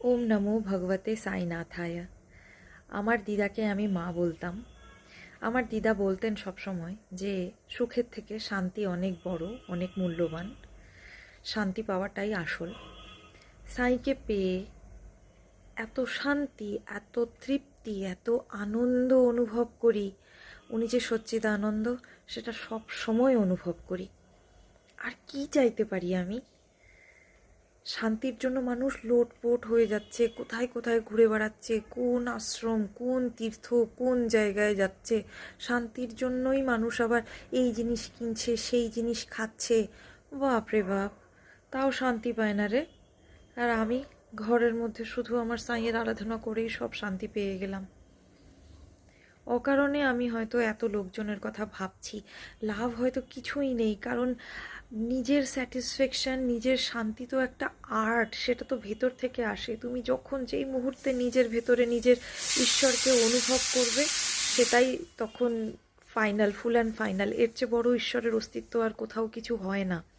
ওম নমো ভগবতে সাইনাথায়। আমার দিদাকে আমি মা বলতাম। আমার দিদা বলতেন সবসময় যে সুখের থেকে শান্তি অনেক বড়, অনেক মূল্যবান। শান্তি পাওয়াটাই আসল। সাইকে পেয়ে এত শান্তি, এত তৃপ্তি, এত আনন্দ অনুভব করি। উনি যে সচ্চিদানন্দ, সেটা সব সময় অনুভব করি। আর কি চাইতে পারি আমি? শান্তির জন্য মানুষ লোটপোট হয়ে যাচ্ছে, কোথায় কোথায় ঘুরে বেড়াচ্ছে, কোন আশ্রম, কোন তীর্থ, কোন জায়গায় যাচ্ছে। শান্তির জন্যই মানুষ আবার এই জিনিস কিনছে, সেই জিনিস খাচ্ছে। বাপ রে বাপ, তাও শান্তি পায় না রে। আর আমি ঘরের মধ্যে শুধু আমার সাঁইয়ের আরাধনা করেই সব শান্তি পেয়ে গেলাম। অকারণে আমি হয়তো এত লোকজনের কথা ভাবছি, লাভ হয়তো কিছুই নেই। কারণ নিজের স্যাটিসফ্যাকশান, নিজের শান্তি তো একটা আর্ট, সেটা তো ভেতর থেকে আসে। তুমি যখন যেই মুহূর্তে নিজের ভেতরে নিজের ঈশ্বরকে অনুভব করবে, সেটাই তখন ফাইনাল, ফুল অ্যান্ড ফাইনাল। এর চেয়ে বড় ঈশ্বরের অস্তিত্ব আর কোথাও কিছু হয় না।